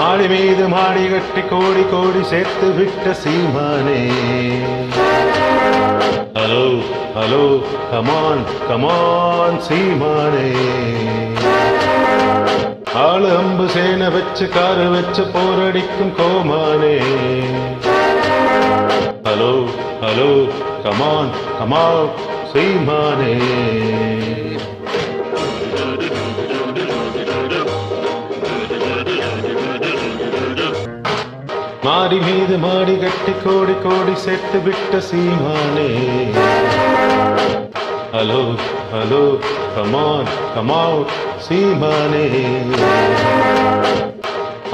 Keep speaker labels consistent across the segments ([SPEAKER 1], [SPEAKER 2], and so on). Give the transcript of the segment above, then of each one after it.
[SPEAKER 1] மாடி மீது மாடி கட்டி கோடி கோடி சேர்த்து விட்ட சீமானே. ஹலோ ஹலோ கமான் கமான் சீமானே. ஆளு அம்பு சேன வச்சு காரு வச்சு போரடிக்கும் கோமானே. ஹலோ ஹலோ கமான் கமான் சீமானே. மாடி மீது மாடி கட்டி கோடி கோடி சேர்த்து விட்ட சீமானே. ஹலோ ஹலோ கமான் கமான் சீமானே.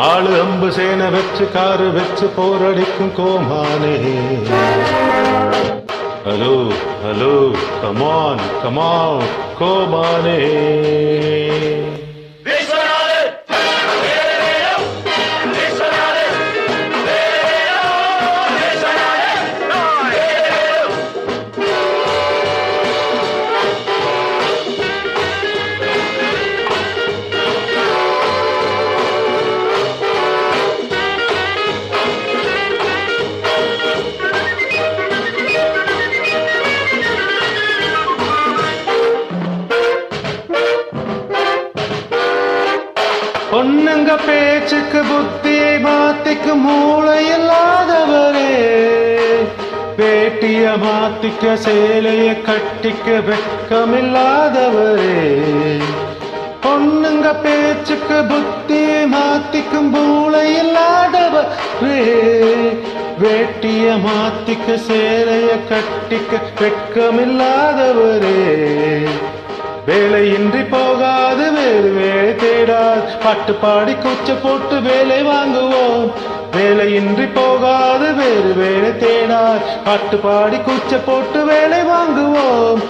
[SPEAKER 1] ஆளு அம்பு சேன வச்சு காரு வச்சு போரடிக்கும் கோமானே. ஹலோ ஹலோ கமான் கமான் கோமானே. பொண்ணுங்க பேச்சுக்கு புத்தியை மாத்திக்கு மூளை இல்லாதவரே. வேட்டிய மாத்திக்க சேலைய கட்டிக்க வெட்கமில்லாதவரே. பொண்ணுங்க பேச்சுக்கு புத்தியை மாத்திக்கும் மூளை இல்லாதவரே. வேட்டிய மாத்திக்க சேலைய கட்டிக்க வெட்கமில்லாதவரே. வேலையின்றி போகாது வேறு வேலை தேடாது பாட்டு பாடி கூச்ச போட்டு வேலை வாங்குவோம். வேலையின்றி போகாது வேறு வேலை தேடாது பாட்டு பாடி கூச்ச போட்டு வேலை வாங்குவோம்.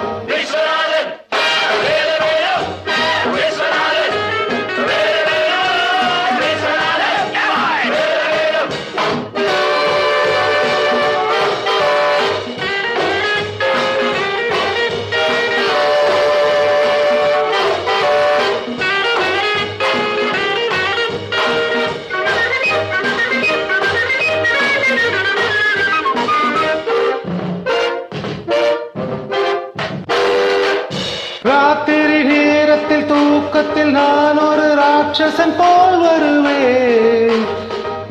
[SPEAKER 1] ராத்திரி நேரத்தில் தூக்கத்தில் நான் ஒரு ராட்சசன் போல் வருவேன்.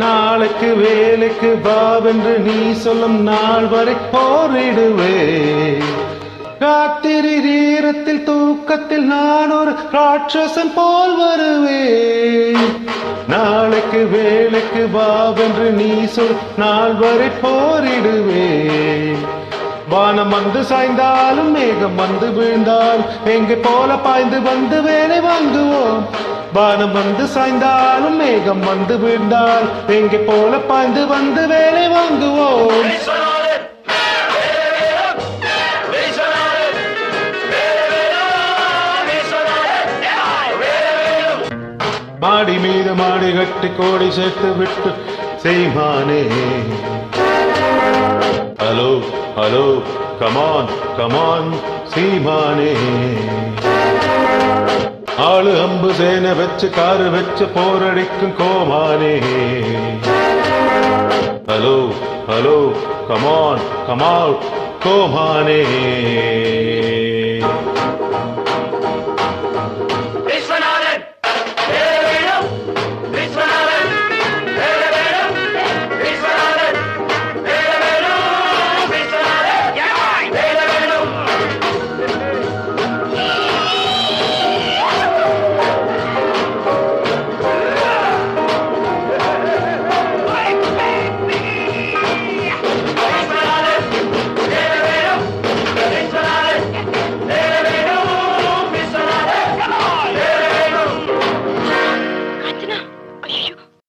[SPEAKER 1] நாளைக்கு வேலைக்கு பாவென்று நீ சொல்லும் நாள் வரை போரிடுவேன். ராத்திரி நேரத்தில் தூக்கத்தில் நான் ஒரு ராட்சசன் போல் வருவேன். நாளைக்கு வேலைக்கு பாவென்று நீ சொல் நாள் வரை போரிடுவேன். வானம் வந்து சாய்ந்தாலும் மேகம் வந்து வீழ்ந்தாலும் எங்கே போல பாய்ந்து வந்து வேலை வாங்குவோம். வானம் வந்து சாய்ந்தாலும் மேகம் வந்து வீழ்ந்தால் எங்கே போல பாய்ந்து வந்து வேலை வாங்குவோம். மாடி மீது மாடி கட்டி கோடி சேர்த்து விட்டு சீமானே. ஹலோ ஹலோ கமான் கமான் சீமானே. ஆளு அம்பு சேன வச்சு காரு வச்சு போரடிக்கும் கோமானே. Hello hello come on come on கோமானே.